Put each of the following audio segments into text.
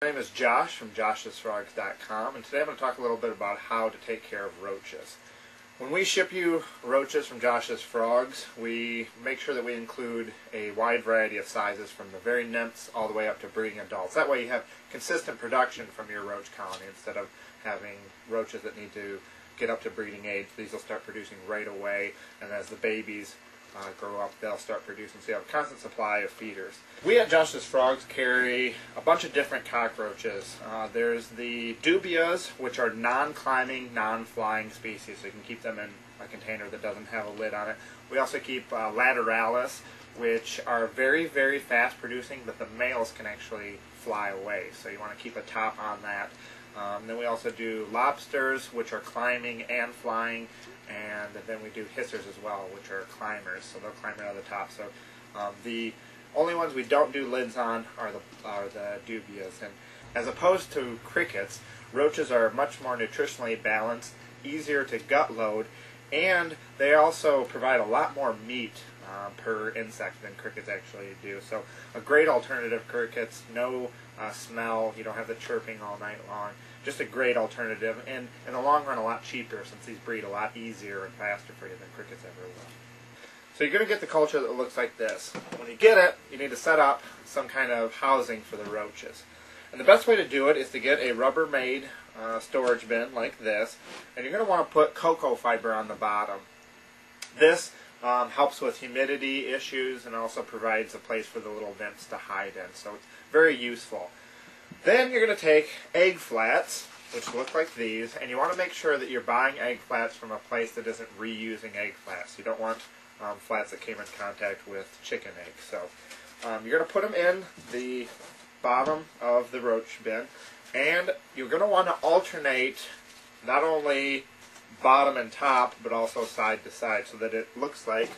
My name is Josh from joshsfrogs.com, and today I'm going to talk a little bit about how to take care of roaches. When we ship you roaches from Josh's Frogs, we make sure that we include a wide variety of sizes from the very nymphs all the way up to breeding adults. That way you have consistent production from your roach colony instead of having roaches that need to get up to breeding age. These will start producing right away, and as the babies grow up, they'll start producing. So you have a constant supply of feeders. We at Josh's Frogs carry a bunch of different cockroaches. There's the dubias, which are non-climbing, non-flying species, so you can keep them in a container that doesn't have a lid on it. We also keep lateralis, which are very, very fast producing, but the males can actually fly away, so you want to keep a top on that. Then we also do lobsters, which are climbing and flying, and then we do hissers as well, which are climbers, so they'll climb right on the top. So the only ones we don't do lids on are the dubias. And as opposed to crickets, roaches are much more nutritionally balanced, easier to gut load, and they also provide a lot more meat per insect than crickets actually do. So a great alternative. Crickets, no smell, you don't have the chirping all night long. Just a great alternative, and in the long run a lot cheaper, since these breed a lot easier and faster for you than crickets ever will. So you're going to get the culture that looks like this. When you get it, you need to set up some kind of housing for the roaches. And the best way to do it is to get a Rubbermaid storage bin like this, and you're going to want to put cocoa fiber on the bottom. This helps with humidity issues and also provides a place for the little nymphs to hide in, so it's very useful. Then you're going to take egg flats, which look like these, and you want to make sure that you're buying egg flats from a place that isn't reusing egg flats. You don't want flats that came in contact with chicken eggs. So you're going to put them in the bottom of the roach bin, and you're going to want to alternate not only bottom and top, but also side to side, so that it looks like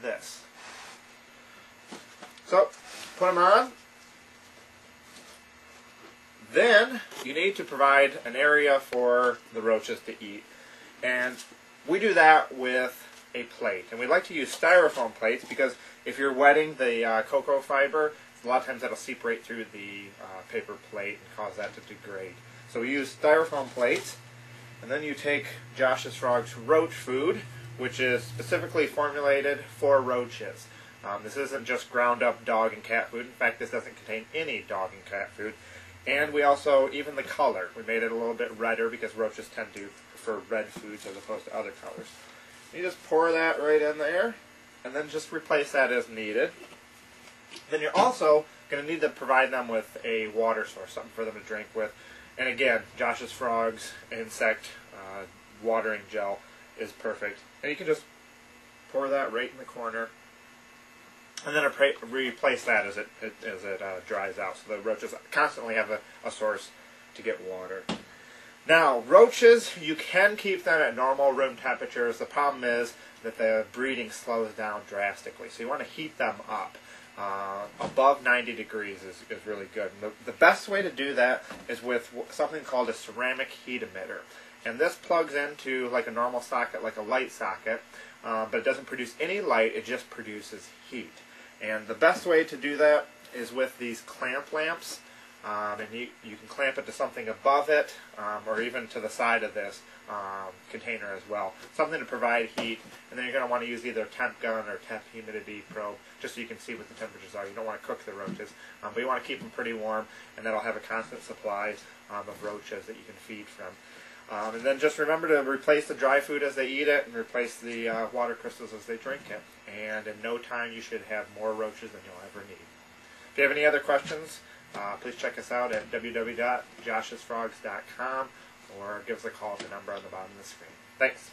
this. So put them on. Then you need to provide an area for the roaches to eat, and we do that with a plate. And we like to use styrofoam plates because if you're wetting the cocoa fiber, a lot of times that'll seep right through the paper plate and cause that to degrade. So we use styrofoam plates, and then you take Josh's Frogs roach food, which is specifically formulated for roaches. This isn't just ground up dog and cat food. In fact, this doesn't contain any dog and cat food. And we also, even the color, we made it a little bit redder because roaches tend to prefer red foods as opposed to other colors. You just pour that right in there, and then just replace that as needed. Then you're also going to need to provide them with a water source, something for them to drink with. And again, Josh's Frogs insect watering gel is perfect. And you can just pour that right in the corner, and then replace that as it dries out, so the roaches constantly have a source to get water. Now, roaches, you can keep them at normal room temperatures. The problem is that the breeding slows down drastically, so you want to heat them up. Above 90 degrees is really good. And the best way to do that is with something called a ceramic heat emitter. And this plugs into like a normal socket, like a light socket, but it doesn't produce any light, it just produces heat. And the best way to do that is with these clamp lamps, and you can clamp it to something above it, or even to the side of this container as well. Something to provide heat, and then you're going to want to use either a temp gun or temp humidity probe, just so you can see what the temperatures are. You don't want to cook the roaches, but you want to keep them pretty warm, and that'll have a constant supply of roaches that you can feed from. And then just remember to replace the dry food as they eat it, and replace the water crystals as they drink it. And in no time you should have more roaches than you'll ever need. If you have any other questions, please check us out at www.joshsfrogs.com or give us a call at the number on the bottom of the screen. Thanks.